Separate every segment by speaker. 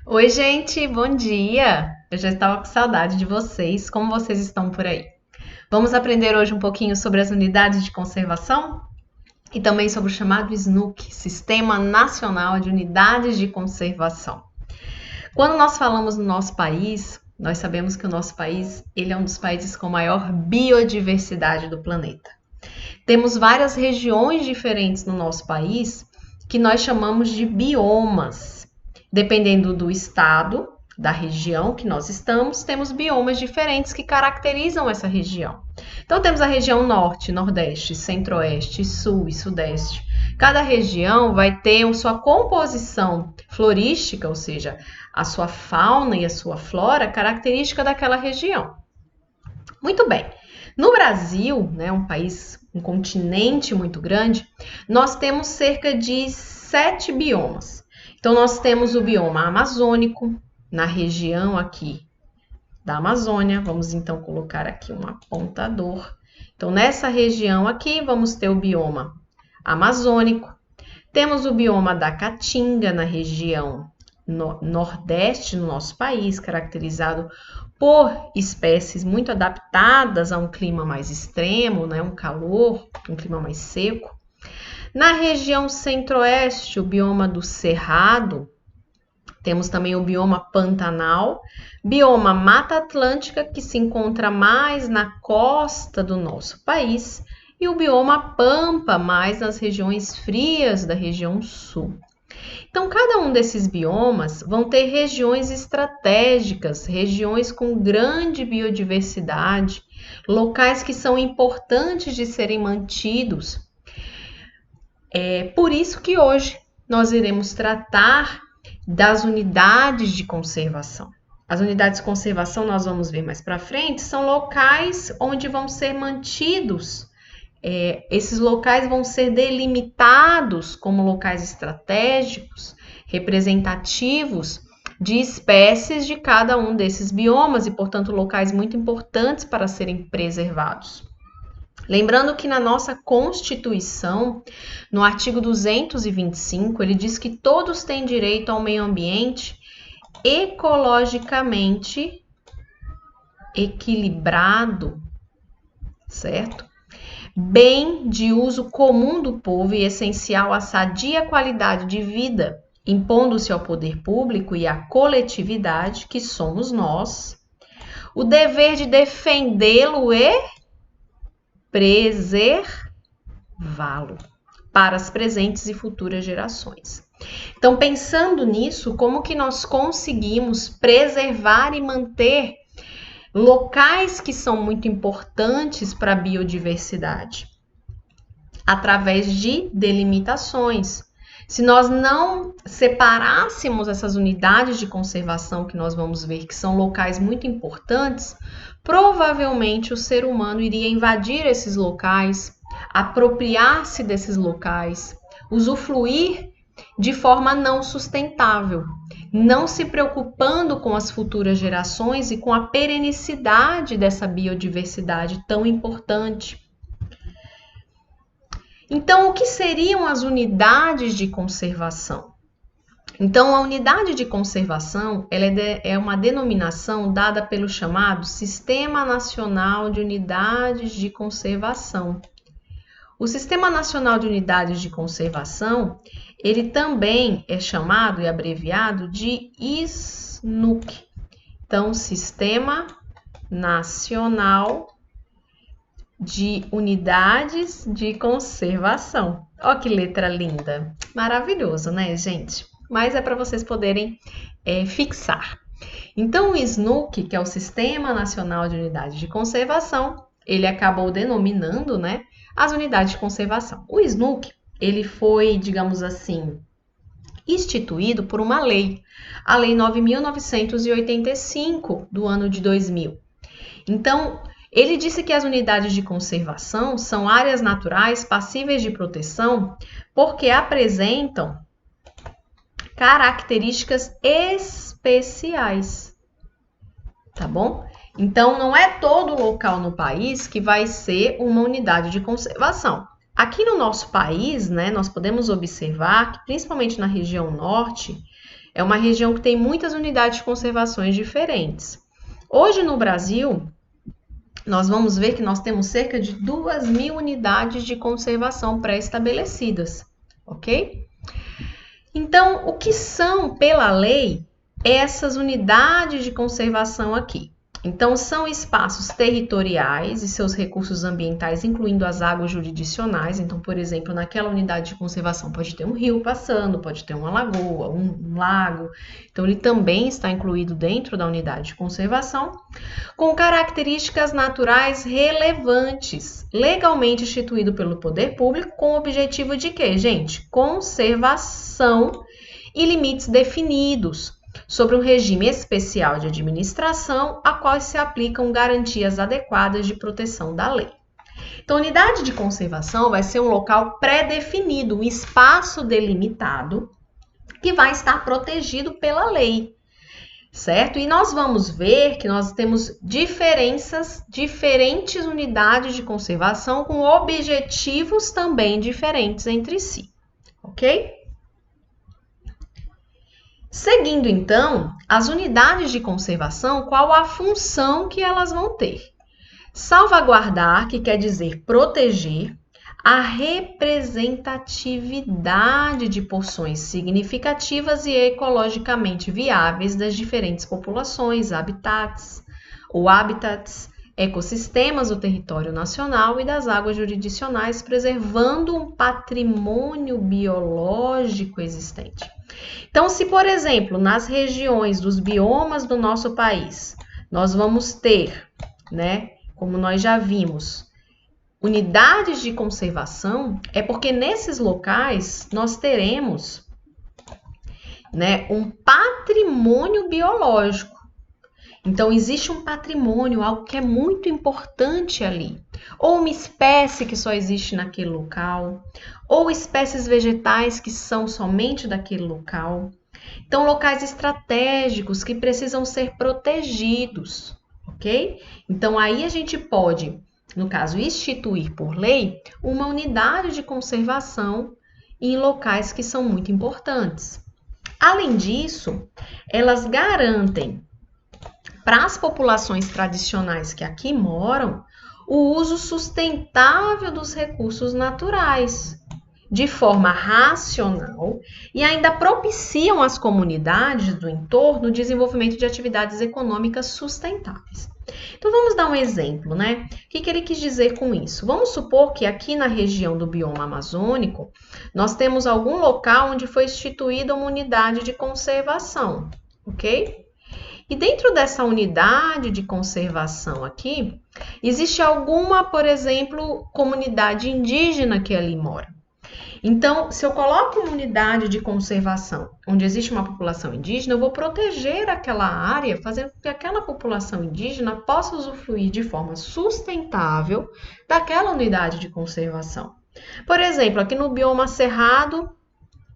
Speaker 1: Oi, gente, bom dia! Eu já estava com saudade de vocês. Como vocês estão por aí? Vamos aprender hoje um pouquinho sobre as unidades de conservação e também sobre o chamado SNUC, Sistema Nacional de Unidades de Conservação. Quando nós falamos no nosso país, nós sabemos que o nosso país ele é um dos países com maior biodiversidade do planeta. Temos várias regiões diferentes no nosso país que nós chamamos de biomas. Dependendo do estado, da região que nós estamos, temos biomas diferentes que caracterizam essa região. Então, temos a região norte, nordeste, centro-oeste, sul e sudeste. Cada região vai ter a sua composição florística, ou seja, a sua fauna e a sua flora característica daquela região. Muito bem. No Brasil, né, um continente muito grande, nós temos cerca de 7 biomas. Então, nós temos o bioma amazônico, na região aqui da Amazônia. Vamos, então, colocar aqui um apontador. Então, nessa região aqui, vamos ter o bioma amazônico. Temos o bioma da Caatinga, na região nordeste do nosso país, caracterizado por espécies muito adaptadas a um clima mais extremo, né? Um calor, um clima mais seco. Na região centro-oeste, o bioma do Cerrado, temos também o bioma Pantanal, bioma Mata Atlântica, que se encontra mais na costa do nosso país, e o bioma Pampa, mais nas regiões frias da região sul. Então, cada um desses biomas vão ter regiões estratégicas, regiões com grande biodiversidade, locais que são importantes de serem mantidos. É por isso que hoje nós iremos tratar das unidades de conservação. As unidades de conservação, nós vamos ver mais para frente, são locais onde vão ser mantidos. Esses locais vão ser delimitados como locais estratégicos, representativos de espécies de cada um desses biomas e, portanto, locais muito importantes para serem preservados. Lembrando que na nossa Constituição, no artigo 225, ele diz que todos têm direito ao meio ambiente ecologicamente equilibrado, certo? Bem de uso comum do povo e essencial à sadia qualidade de vida, impondo-se ao poder público e à coletividade, que somos nós, o dever de defendê-lo e preservá-lo para as presentes e futuras gerações. Então, pensando nisso, como que nós conseguimos preservar e manter locais que são muito importantes para a biodiversidade? Através de delimitações. Se nós não separássemos essas unidades de conservação que nós vamos ver que são locais muito importantes, provavelmente o ser humano iria invadir esses locais, apropriar-se desses locais, usufruir de forma não sustentável, não se preocupando com as futuras gerações e com a perenicidade dessa biodiversidade tão importante. Então, o que seriam as unidades de conservação? Então, a unidade de conservação ela é uma denominação dada pelo chamado Sistema Nacional de Unidades de Conservação. O Sistema Nacional de Unidades de Conservação, ele também é chamado e abreviado de SNUC. Então, Sistema Nacional de Unidades de Conservação. Ó, que letra linda! Maravilhoso, né, gente? Mas é para vocês poderem fixar. Então, o SNUC, que é o Sistema Nacional de Unidades de Conservação, ele acabou denominando, né, as unidades de conservação. O SNUC, ele foi, digamos assim, instituído por uma lei, a Lei 9.985, do ano de 2000. Então, ele disse que as unidades de conservação são áreas naturais passíveis de proteção porque apresentam características especiais, tá bom? Então, não é todo local no país que vai ser uma unidade de conservação. Aqui no nosso país, né, nós podemos observar que, principalmente na região norte, É uma região que tem muitas unidades de conservações diferentes. Hoje no Brasil, nós vamos ver que nós temos cerca de 2.000 unidades de conservação pré-estabelecidas, ok? Então, o que são, pela lei, essas unidades de conservação aqui? Então, são espaços territoriais e seus recursos ambientais, incluindo as águas jurisdicionais. Então, por exemplo, naquela unidade de conservação pode ter um rio passando, pode ter uma lagoa, um lago. Então, ele também está incluído dentro da unidade de conservação, com características naturais relevantes, legalmente instituído pelo poder público, com o objetivo de quê, gente? Conservação e limites definidos, sobre um regime especial de administração, a qual se aplicam garantias adequadas de proteção da lei. Então, a unidade de conservação vai ser um local pré-definido, um espaço delimitado, que vai estar protegido pela lei, certo? E nós vamos ver que nós temos diferentes unidades de conservação com objetivos também diferentes entre si, ok? Seguindo, então, as unidades de conservação, qual a função que elas vão ter? Salvaguardar, que quer dizer proteger, a representatividade de porções significativas e ecologicamente viáveis das diferentes populações, habitats, ecossistemas do território nacional e das águas jurisdicionais, preservando um patrimônio biológico existente. Então, se, por exemplo, nas regiões dos biomas do nosso país, nós vamos ter, né, como nós já vimos, unidades de conservação, é porque nesses locais nós teremos, né, um patrimônio biológico. Então, existe um patrimônio, algo que é muito importante ali. Ou uma espécie que só existe naquele local, ou espécies vegetais que são somente daquele local. Então, locais estratégicos que precisam ser protegidos, ok? Então, aí a gente pode, no caso, instituir por lei uma unidade de conservação em locais que são muito importantes. Além disso, elas garantem para as populações tradicionais que aqui moram o uso sustentável dos recursos naturais, de forma racional, e ainda propiciam às comunidades do entorno o desenvolvimento de atividades econômicas sustentáveis. Então, vamos dar um exemplo, né? O que ele quis dizer com isso? Vamos supor que aqui na região do bioma amazônico, nós temos algum local onde foi instituída uma unidade de conservação, ok? E dentro dessa unidade de conservação aqui, existe alguma, por exemplo, comunidade indígena que ali mora. Então, se eu coloco uma unidade de conservação onde existe uma população indígena, eu vou proteger aquela área, fazendo com que aquela população indígena possa usufruir de forma sustentável daquela unidade de conservação. Por exemplo, aqui no bioma cerrado,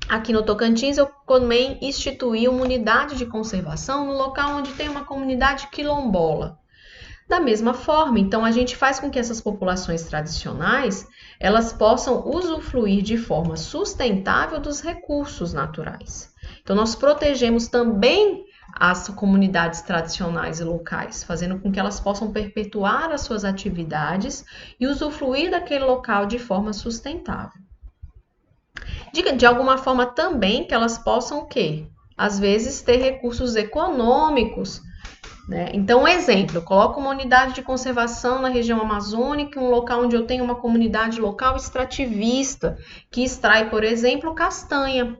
Speaker 1: aqui no Tocantins, eu também instituí uma unidade de conservação no local onde tem uma comunidade quilombola. Da mesma forma, então, a gente faz com que essas populações tradicionais, elas possam usufruir de forma sustentável dos recursos naturais. Então, nós protegemos também as comunidades tradicionais e locais, fazendo com que elas possam perpetuar as suas atividades e usufruir daquele local de forma sustentável. De alguma forma também que elas possam o quê? Às vezes ter recursos econômicos, né? Então, um exemplo, eu coloco uma unidade de conservação na região amazônica, um local onde eu tenho uma comunidade local extrativista, que extrai, por exemplo, castanha.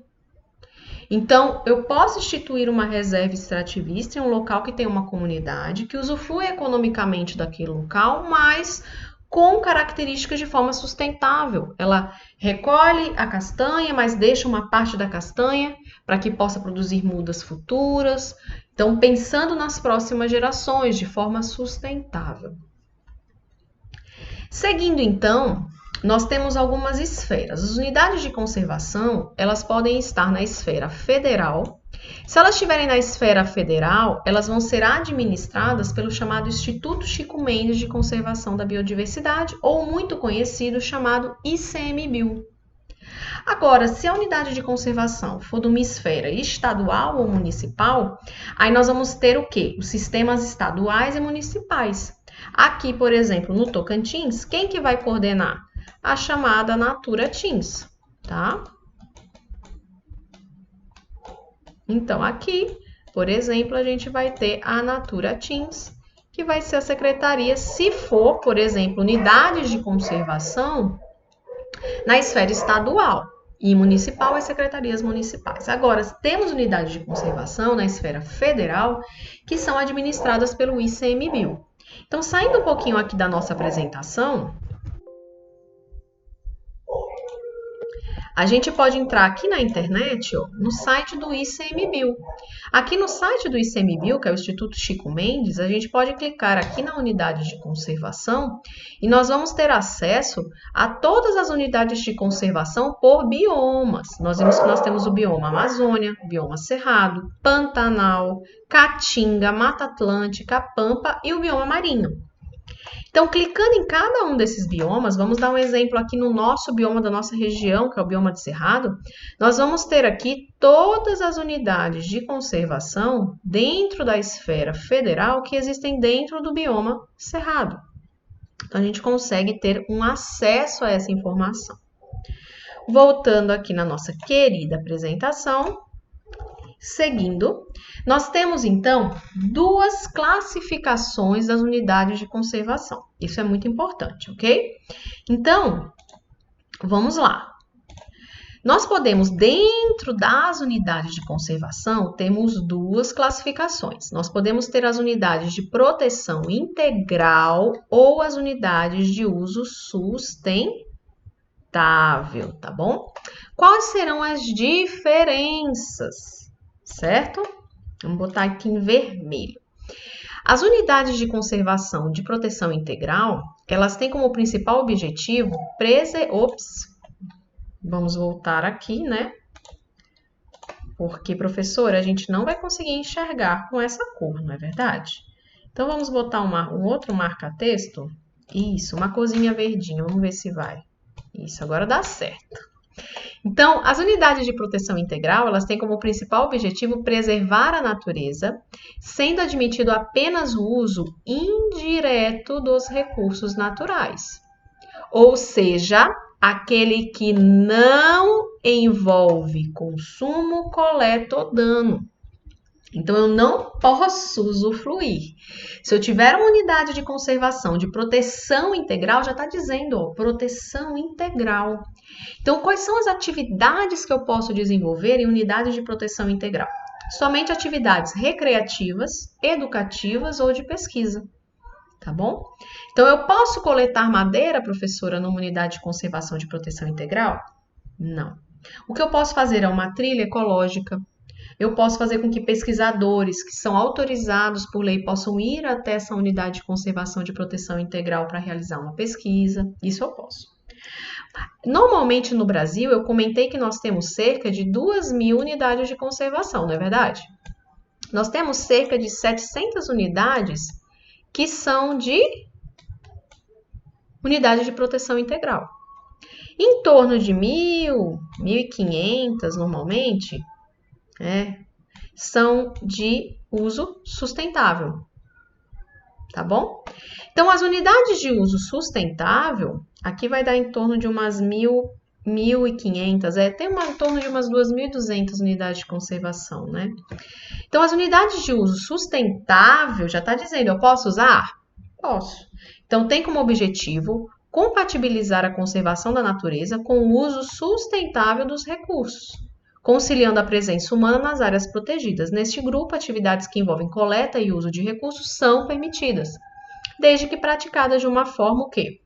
Speaker 1: Então, eu posso instituir uma reserva extrativista em um local que tem uma comunidade que usufrui economicamente daquele local, mas com características de forma sustentável. Ela recolhe a castanha, mas deixa uma parte da castanha para que possa produzir mudas futuras. Então, pensando nas próximas gerações de forma sustentável. Seguindo, então, nós temos algumas esferas. As unidades de conservação, elas podem estar na esfera federal. Se elas estiverem na esfera federal, elas vão ser administradas pelo chamado Instituto Chico Mendes de Conservação da Biodiversidade, ou muito conhecido chamado ICMBio. Agora, se a unidade de conservação for de uma esfera estadual ou municipal, aí nós vamos ter o quê? Os sistemas estaduais e municipais. Aqui, por exemplo, no Tocantins, quem que vai coordenar? A chamada Natura-Tins, tá? Então, aqui, por exemplo, a gente vai ter a Natura-Tins, que vai ser a secretaria, se for, por exemplo, unidades de conservação na esfera estadual. E municipal, as secretarias municipais. Agora, temos unidades de conservação na esfera federal que são administradas pelo ICMBio. Então, saindo um pouquinho aqui da nossa apresentação, a gente pode entrar aqui na internet, ó, no site do ICMBio. Aqui no site do ICMBio, que é o Instituto Chico Mendes, a gente pode clicar aqui na unidade de conservação e nós vamos ter acesso a todas as unidades de conservação por biomas. Nós vimos que nós temos o bioma Amazônia, o bioma Cerrado, Pantanal, Caatinga, Mata Atlântica, Pampa e o bioma Marinho. Então, clicando em cada um desses biomas, vamos dar um exemplo aqui no nosso bioma da nossa região, que é o bioma de Cerrado, nós vamos ter aqui todas as unidades de conservação dentro da esfera federal que existem dentro do bioma Cerrado. Então, a gente consegue ter um acesso a essa informação. Voltando aqui na nossa querida apresentação, seguindo, nós temos então duas classificações das unidades de conservação. Isso é muito importante, ok? Então, vamos lá. Nós podemos, dentro das unidades de conservação, temos duas classificações. Nós podemos ter as unidades de proteção integral ou as unidades de uso sustentável, tá bom? Quais serão as diferenças? Certo? Vamos botar aqui em vermelho. As unidades de conservação de proteção integral, elas têm como principal objetivo Vamos voltar aqui, né? Porque, professora, a gente não vai conseguir enxergar com essa cor, não é verdade? Então, vamos botar um outro marca-texto. Isso, uma corzinha verdinha. Vamos ver se vai. Isso, agora dá certo. Então, as unidades de proteção integral, elas têm como principal objetivo preservar a natureza, sendo admitido apenas o uso indireto dos recursos naturais. Ou seja, aquele que não envolve consumo, coleta ou dano. Então, eu não posso usufruir. Se eu tiver uma unidade de conservação, de proteção integral, já está dizendo, ó, proteção integral. Então, quais são as atividades que eu posso desenvolver em unidades de proteção integral? Somente atividades recreativas, educativas ou de pesquisa, tá bom? Então, eu posso coletar madeira, professora, numa unidade de conservação de proteção integral? Não. O que eu posso fazer é uma trilha ecológica. Eu posso fazer com que pesquisadores que são autorizados por lei possam ir até essa unidade de conservação de proteção integral para realizar uma pesquisa. Isso eu posso. Normalmente no Brasil, eu comentei que nós temos cerca de 2.000 unidades de conservação, não é verdade? Nós temos cerca de 700 unidades que são de unidade de proteção integral. Em torno de 1.000, 1.500 normalmente, são de uso sustentável, tá bom? Então, as unidades de uso sustentável, aqui vai dar em torno de umas 1.500, tem em torno de umas 2.200 unidades de conservação, né? Então, as unidades de uso sustentável, já está dizendo, eu posso usar? Posso. Então, tem como objetivo compatibilizar a conservação da natureza com o uso sustentável dos recursos, conciliando a presença humana nas áreas protegidas. Neste grupo, atividades que envolvem coleta e uso de recursos são permitidas, desde que praticadas de uma forma o quê?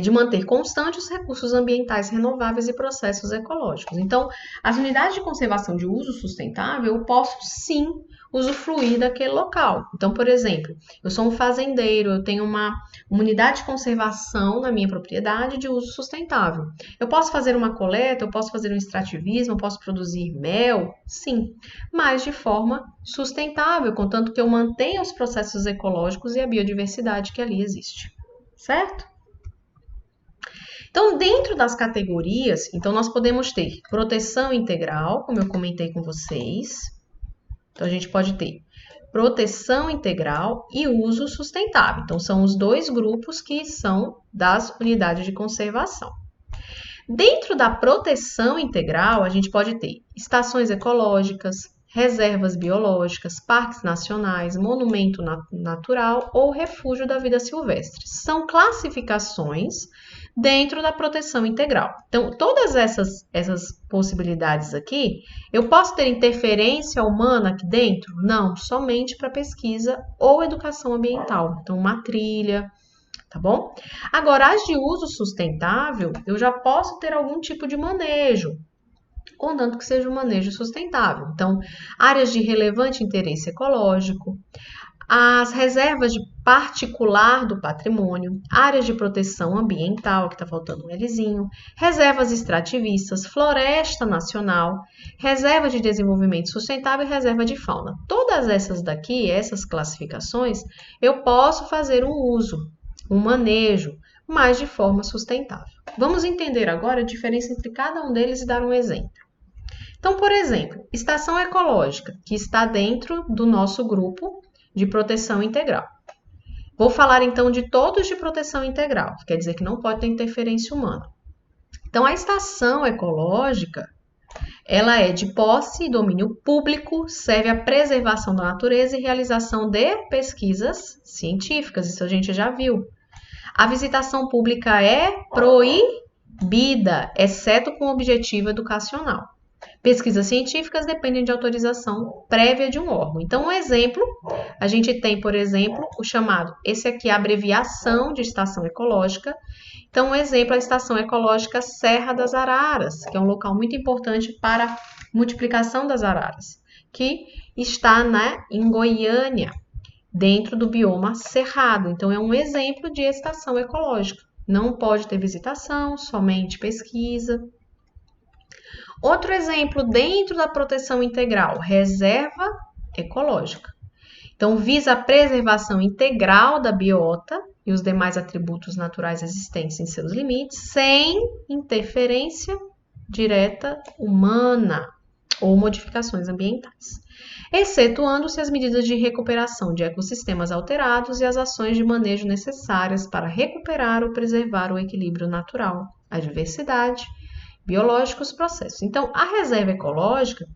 Speaker 1: De manter constantes os recursos ambientais renováveis e processos ecológicos. Então, as unidades de conservação de uso sustentável, eu posso sim usufruir daquele local. Então, por exemplo, eu sou um fazendeiro, eu tenho uma unidade de conservação na minha propriedade de uso sustentável. Eu posso fazer uma coleta, eu posso fazer um extrativismo, eu posso produzir mel? Sim, mas de forma sustentável, contanto que eu mantenha os processos ecológicos e a biodiversidade que ali existe. Certo? Então, dentro das categorias, então nós podemos ter proteção integral, como eu comentei com vocês. Então, a gente pode ter proteção integral e uso sustentável. Então, são os dois grupos que são das unidades de conservação. Dentro da proteção integral, a gente pode ter estações ecológicas, reservas biológicas, parques nacionais, monumento natural ou refúgio da vida silvestre. São classificações dentro da proteção integral. Então, todas essas possibilidades aqui, eu posso ter interferência humana aqui dentro? Não, somente para pesquisa ou educação ambiental. Então, uma trilha, tá bom? Agora, as de uso sustentável, eu já posso ter algum tipo de manejo, contanto que seja um manejo sustentável. Então, áreas de relevante interesse ecológico, as reservas de particular do patrimônio, áreas de proteção ambiental, que está faltando um Lzinho, reservas extrativistas, floresta nacional, reserva de desenvolvimento sustentável e reserva de fauna. Todas essas daqui, essas classificações, eu posso fazer um uso, um manejo, mas de forma sustentável. Vamos entender agora a diferença entre cada um deles e dar um exemplo. Então, por exemplo, estação ecológica, que está dentro do nosso grupo de proteção integral. Vou falar então de todos de proteção integral, que quer dizer que não pode ter interferência humana. Então, a estação ecológica, ela é de posse e domínio público, serve à preservação da natureza e realização de pesquisas científicas, isso a gente já viu. A visitação pública é proibida, exceto com objetivo educacional. Pesquisas científicas dependem de autorização prévia de um órgão. Então, um exemplo, a gente tem, por exemplo, o chamado, esse aqui é a abreviação de estação ecológica. Então, um exemplo é a estação ecológica Serra das Araras, que é um local muito importante para a multiplicação das araras, que está em Goiânia, dentro do bioma cerrado. Então, é um exemplo de estação ecológica. Não pode ter visitação, somente pesquisa. Outro exemplo dentro da proteção integral, reserva ecológica. Então, visa a preservação integral da biota e os demais atributos naturais existentes em seus limites, sem interferência direta humana ou modificações ambientais, excetuando-se as medidas de recuperação de ecossistemas alterados e as ações de manejo necessárias para recuperar ou preservar o equilíbrio natural, a diversidade biológica, os processos. Então, a reserva ecológica,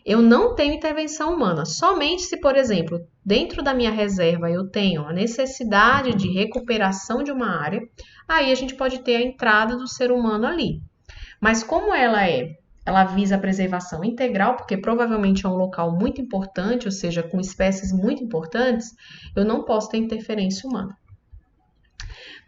Speaker 1: eu não tenho intervenção humana, somente se, por exemplo, dentro da minha reserva eu tenho a necessidade de recuperação de uma área, aí a gente pode ter a entrada do ser humano ali. Mas como ela visa a preservação integral, porque provavelmente é um local muito importante, ou seja, com espécies muito importantes, eu não posso ter interferência humana.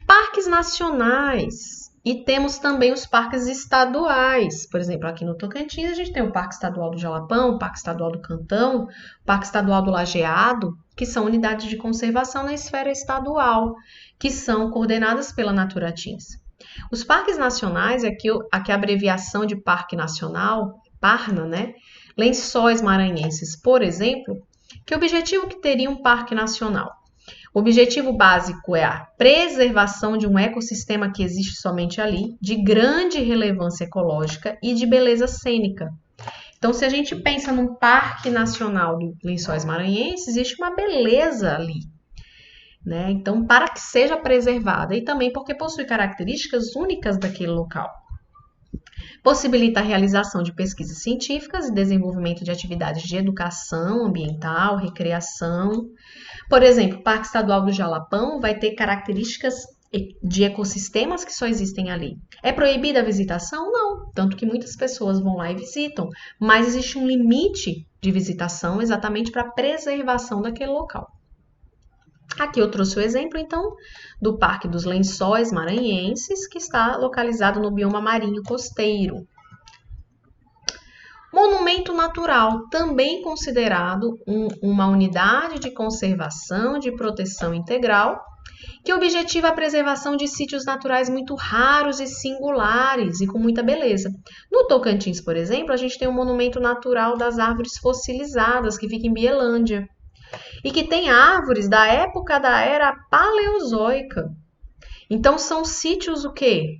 Speaker 1: Parques nacionais. E temos também os parques estaduais. Por exemplo, aqui no Tocantins, a gente tem o Parque Estadual do Jalapão, o Parque Estadual do Cantão, o Parque Estadual do Lajeado, que são unidades de conservação na esfera estadual, que são coordenadas pela Naturatins. Os parques nacionais, aqui a abreviação de Parque Nacional, PARNA, né? Lençóis Maranhenses, por exemplo, que objetivo que teria um parque nacional? O objetivo básico é a preservação de um ecossistema que existe somente ali, de grande relevância ecológica e de beleza cênica. Então, se a gente pensa num Parque Nacional dos Lençóis Maranhenses, existe uma beleza ali, né? Então, para que seja preservada e também porque possui características únicas daquele local. Possibilita a realização de pesquisas científicas e desenvolvimento de atividades de educação ambiental, recreação. Por exemplo, o Parque Estadual do Jalapão vai ter características de ecossistemas que só existem ali. É proibida a visitação? Não, tanto que muitas pessoas vão lá e visitam, mas existe um limite de visitação exatamente para a preservação daquele local. Aqui eu trouxe o exemplo, então, do Parque dos Lençóis Maranhenses, que está localizado no bioma marinho costeiro. Monumento natural, também considerado uma unidade de conservação de proteção integral, que objetiva a preservação de sítios naturais muito raros e singulares e com muita beleza. No Tocantins, por exemplo, a gente tem o Monumento Natural das Árvores Fossilizadas, que fica em Bielândia, e que tem árvores da época da Era Paleozoica. Então, são sítios o quê?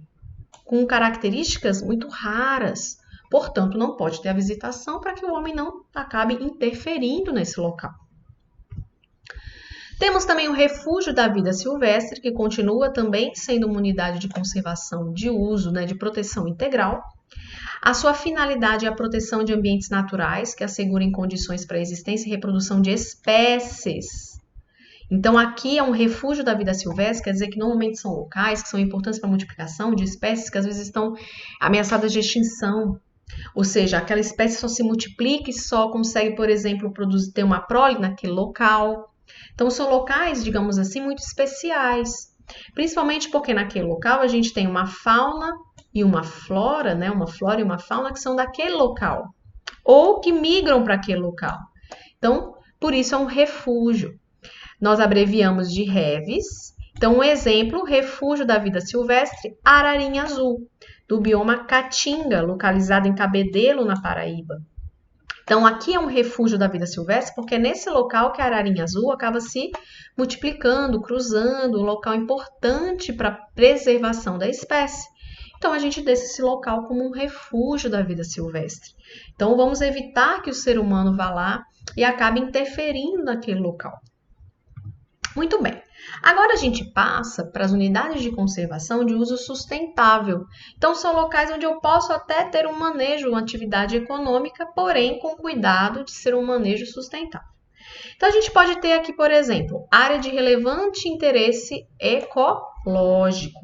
Speaker 1: com características muito raras. Portanto, não pode ter a visitação para que o homem não acabe interferindo nesse local. Temos também o refúgio da vida silvestre, que continua também sendo uma unidade de conservação de uso, de proteção integral. A sua finalidade é a proteção de ambientes naturais que assegurem condições para a existência e reprodução de espécies. Então, aqui é um refúgio da vida silvestre, quer dizer que normalmente são locais que são importantes para a multiplicação de espécies que às vezes estão ameaçadas de extinção. Ou seja, aquela espécie só se multiplica e só consegue, por exemplo, ter uma prole naquele local. Então, são locais, digamos assim, muito especiais. Principalmente porque naquele local a gente tem uma fauna e uma flora, uma flora e uma fauna que são daquele local. Ou que migram para aquele local. Então, por isso é um refúgio. Nós abreviamos de REVS. Então, um exemplo, refúgio da vida silvestre, ararinha azul, do bioma Caatinga, localizado em Cabedelo, na Paraíba. Então, aqui é um refúgio da vida silvestre, porque é nesse local que a ararinha azul acaba se multiplicando, cruzando, um local importante para a preservação da espécie. Então, a gente deixa esse local como um refúgio da vida silvestre. Então, vamos evitar que o ser humano vá lá e acabe interferindo naquele local. Muito bem. Agora a gente passa para as unidades de conservação de uso sustentável. Então, são locais onde eu posso até ter um manejo, uma atividade econômica, porém com cuidado de ser um manejo sustentável. Então, a gente pode ter aqui, por exemplo, área de relevante interesse ecológico.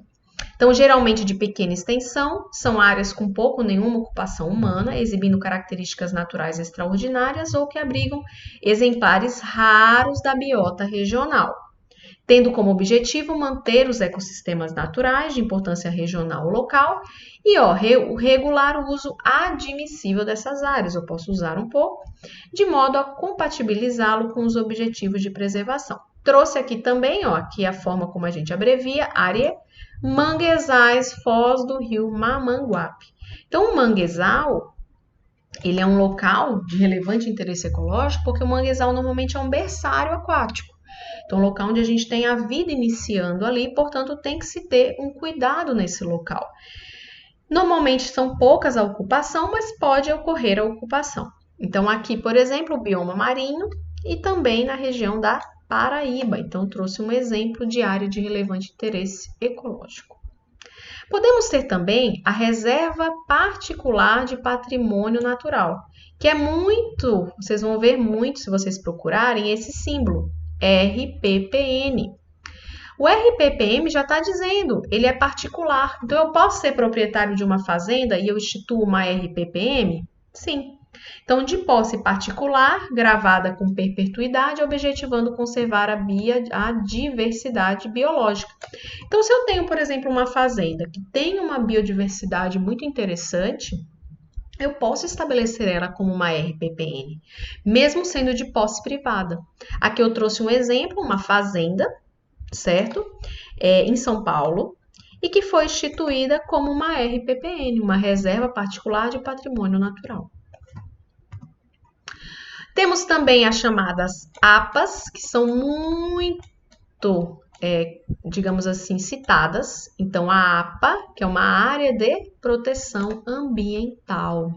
Speaker 1: Então, geralmente de pequena extensão, são áreas com pouco ou nenhuma ocupação humana, exibindo características naturais extraordinárias ou que abrigam exemplares raros da biota regional, tendo como objetivo manter os ecossistemas naturais de importância regional ou local e regular o uso admissível dessas áreas. Eu posso usar um pouco, de modo a compatibilizá-lo com os objetivos de preservação. Trouxe aqui também, aqui a forma como a gente abrevia, área manguezais, foz do rio Mamanguape. Então, o manguezal, ele é um local de relevante interesse ecológico, porque o manguezal normalmente é um berçário aquático. Então, um local onde a gente tem a vida iniciando ali, portanto, tem que se ter um cuidado nesse local. Normalmente são poucas a ocupação, mas pode ocorrer a ocupação. Então, aqui, por exemplo, o bioma marinho e também na região da Paraíba. Então, trouxe um exemplo de área de relevante interesse ecológico. Podemos ter também a Reserva Particular de Patrimônio Natural, que é muito, vocês vão ver muito se vocês procurarem esse símbolo, RPPN. O RPPM já está dizendo, ele é particular. Então, eu posso ser proprietário de uma fazenda e eu instituo uma RPPM? Sim. Então, de posse particular, gravada com perpetuidade, objetivando conservar a diversidade biológica. Então, se eu tenho, por exemplo, uma fazenda que tem uma biodiversidade muito interessante, eu posso estabelecer ela como uma RPPN, mesmo sendo de posse privada. Aqui eu trouxe um exemplo, uma fazenda, certo? Em São Paulo, e que foi instituída como uma RPPN, uma Reserva Particular de Patrimônio Natural. Temos também as chamadas APAs, que são muito, digamos assim, citadas. Então, a APA, que é uma área de proteção ambiental.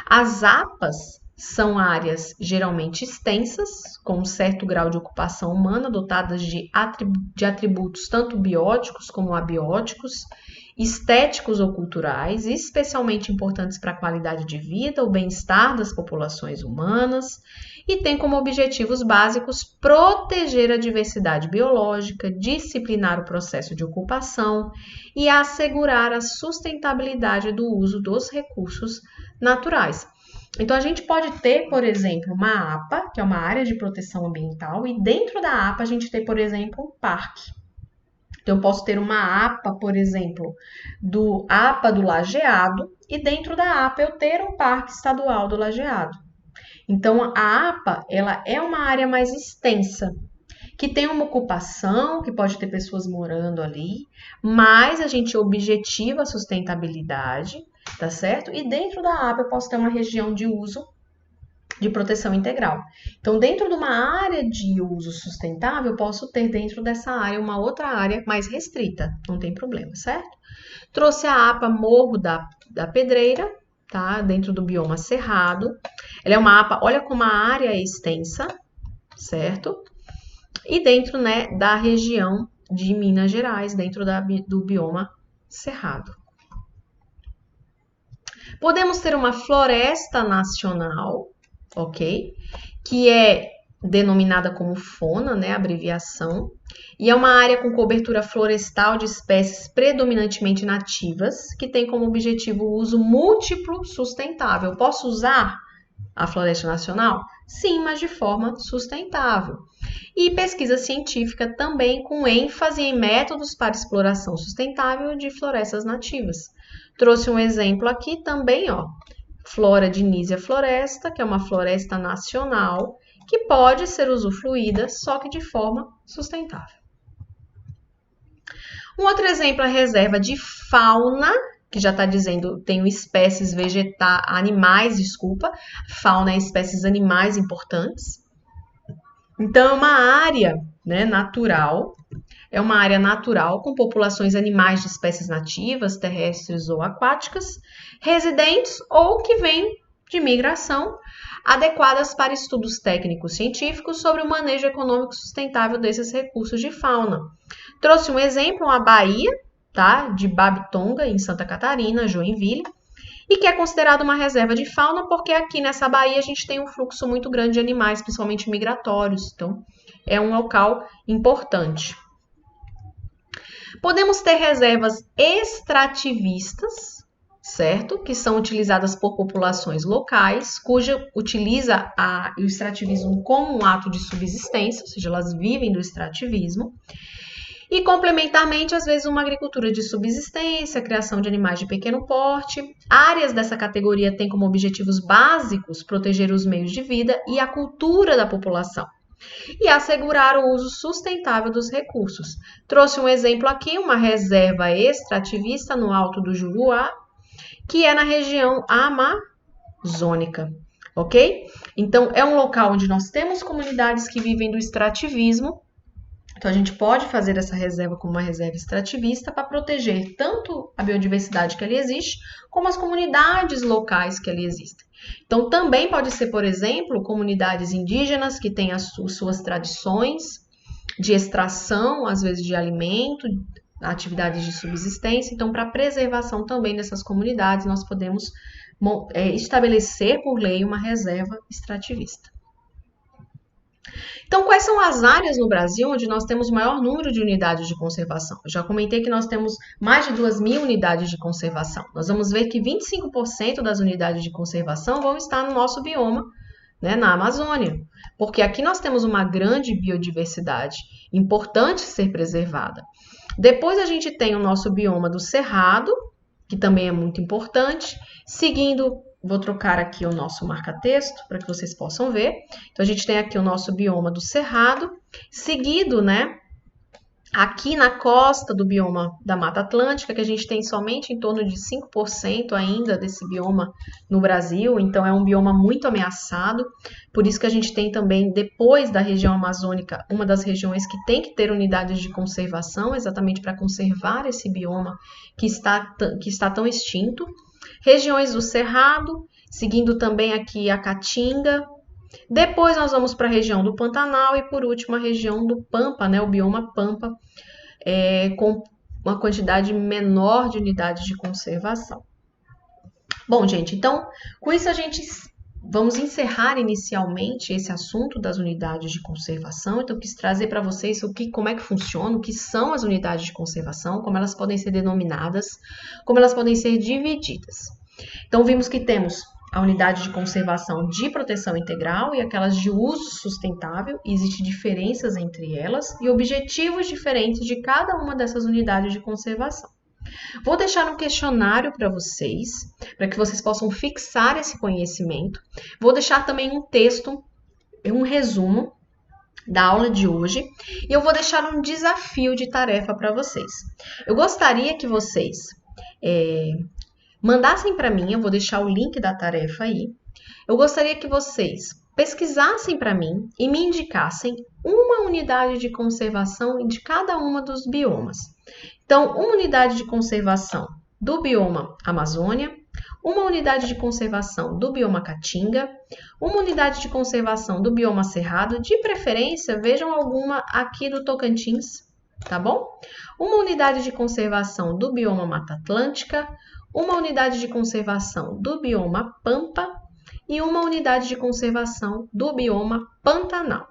Speaker 1: As APAs são áreas geralmente extensas, com um certo grau de ocupação humana, dotadas de atributos tanto bióticos como abióticos, estéticos ou culturais, especialmente importantes para a qualidade de vida, o bem-estar das populações humanas, e tem como objetivos básicos proteger a diversidade biológica, disciplinar o processo de ocupação e assegurar a sustentabilidade do uso dos recursos naturais. Então, a gente pode ter, por exemplo, uma APA, que é uma área de proteção ambiental, e dentro da APA a gente tem, por exemplo, um parque. Então, eu posso ter uma APA, por exemplo, do APA do Lajeado, e dentro da APA eu ter um Parque Estadual do Lajeado. Então, a APA, ela é uma área mais extensa, que tem uma ocupação, que pode ter pessoas morando ali, mas a gente objetiva a sustentabilidade, tá certo? E dentro da APA eu posso ter uma região de uso de proteção integral. Então, dentro de uma área de uso sustentável, eu posso ter dentro dessa área uma outra área mais restrita, não tem problema, certo? Trouxe a APA Morro da Pedreira, tá? Dentro do bioma Cerrado. Ela é uma APA, olha como a área é extensa, certo? E dentro, né, da região de Minas Gerais, dentro do bioma Cerrado. Podemos ter uma floresta nacional, ok? Que é denominada como FONA, né, abreviação, e é uma área com cobertura florestal de espécies predominantemente nativas, que tem como objetivo o uso múltiplo sustentável. Posso usar a floresta nacional? Sim, mas de forma sustentável. E pesquisa científica também com ênfase em métodos para exploração sustentável de florestas nativas. Trouxe um exemplo aqui também, ó, Flora de Nísia Floresta, que é uma floresta nacional que pode ser usufruída, só que de forma sustentável. Um outro exemplo é a reserva de fauna, que já está dizendo, tem espécies animais, fauna é espécies animais importantes. Então, é uma área, né, natural, com populações animais de espécies nativas, terrestres ou aquáticas, residentes ou que vêm de migração, adequadas para estudos técnicos científicos sobre o manejo econômico sustentável desses recursos de fauna. Trouxe um exemplo, uma baía, tá, de Babitonga, em Santa Catarina, Joinville, e que é considerada uma reserva de fauna porque aqui nessa baía a gente tem um fluxo muito grande de animais, principalmente migratórios, então é um local importante. Podemos ter reservas extrativistas, certo? Que são utilizadas por populações locais, cuja utiliza o extrativismo como um ato de subsistência, ou seja, elas vivem do extrativismo. E, complementarmente, às vezes, uma agricultura de subsistência, criação de animais de pequeno porte. Áreas dessa categoria têm como objetivos básicos proteger os meios de vida e a cultura da população e assegurar o uso sustentável dos recursos. Trouxe um exemplo aqui, uma reserva extrativista no Alto do Juruá, que é na região amazônica, ok? Então, é um local onde nós temos comunidades que vivem do extrativismo. Então, a gente pode fazer essa reserva como uma reserva extrativista para proteger tanto a biodiversidade que ali existe, como as comunidades locais que ali existem. Então, também pode ser, por exemplo, comunidades indígenas que têm as suas tradições de extração, às vezes de alimento, atividades de subsistência. Então, para a preservação também dessas comunidades, nós podemos estabelecer por lei uma reserva extrativista. Então, quais são as áreas no Brasil onde nós temos o maior número de unidades de conservação? Eu já comentei que nós temos mais de 2.000 unidades de conservação. Nós vamos ver que 25% das unidades de conservação vão estar no nosso bioma, né, na Amazônia, porque aqui nós temos uma grande biodiversidade, importante ser preservada. Depois a gente tem o nosso bioma do Cerrado, que também é muito importante, seguindo. Vou trocar aqui o nosso marca-texto para que vocês possam ver. Então, a gente tem aqui o nosso bioma do Cerrado, seguido, né, aqui na costa do bioma da Mata Atlântica, que a gente tem somente em torno de 5% ainda desse bioma no Brasil, então é um bioma muito ameaçado. Por isso que a gente tem também, depois da região amazônica, uma das regiões que tem que ter unidades de conservação, exatamente para conservar esse bioma que está tão extinto. Regiões do Cerrado, seguindo também aqui a Caatinga. Depois nós vamos para a região do Pantanal e, por último, a região do Pampa, né, o bioma Pampa, com uma quantidade menor de unidades de conservação. Bom, gente, então, com isso vamos encerrar inicialmente esse assunto das unidades de conservação. Então, eu quis trazer para vocês como é que funciona, o que são as unidades de conservação, como elas podem ser denominadas, como elas podem ser divididas. Então, vimos que temos a unidade de conservação de proteção integral e aquelas de uso sustentável. Existem diferenças entre elas e objetivos diferentes de cada uma dessas unidades de conservação. Vou deixar um questionário para vocês, para que vocês possam fixar esse conhecimento. Vou deixar também um texto, um resumo da aula de hoje, e eu vou deixar um desafio de tarefa para vocês. Eu gostaria que vocês mandassem para mim, eu vou deixar o link da tarefa aí. Eu gostaria que vocês pesquisassem para mim e me indicassem uma unidade de conservação de cada uma dos biomas. Então, uma unidade de conservação do bioma Amazônia, uma unidade de conservação do bioma Caatinga, uma unidade de conservação do bioma Cerrado, de preferência, vejam alguma aqui do Tocantins, tá bom? Uma unidade de conservação do bioma Mata Atlântica, uma unidade de conservação do bioma Pampa e uma unidade de conservação do bioma Pantanal.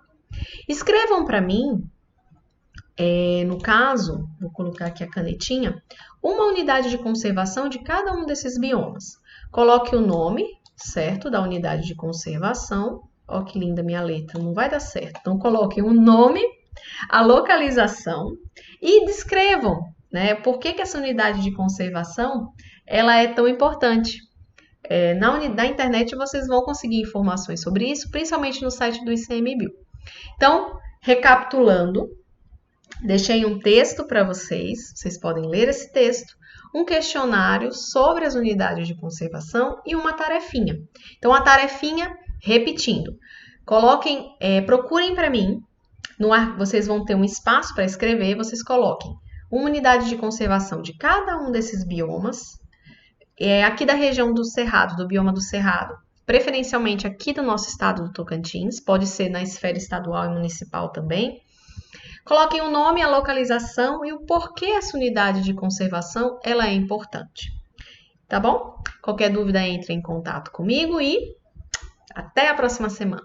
Speaker 1: Escrevam para mim, no caso, vou colocar aqui a canetinha, uma unidade de conservação de cada um desses biomas. Coloque o nome, certo, da unidade de conservação. Ó, que linda minha letra, não vai dar certo. Então, coloquem o nome, a localização e descrevam, né, por que essa unidade de conservação ela é tão importante. Na internet vocês vão conseguir informações sobre isso, principalmente no site do ICMBio. Então, recapitulando, deixei um texto para vocês podem ler esse texto, um questionário sobre as unidades de conservação e uma tarefinha. Então, a tarefinha, repetindo, procurem para mim, vocês vão ter um espaço para escrever, vocês coloquem uma unidade de conservação de cada um desses biomas, aqui da região do Cerrado, do bioma do Cerrado, preferencialmente aqui do nosso estado do Tocantins, pode ser na esfera estadual e municipal também. Coloquem o nome, a localização e o porquê essa unidade de conservação ela é importante. Tá bom? Qualquer dúvida, entre em contato comigo e até a próxima semana.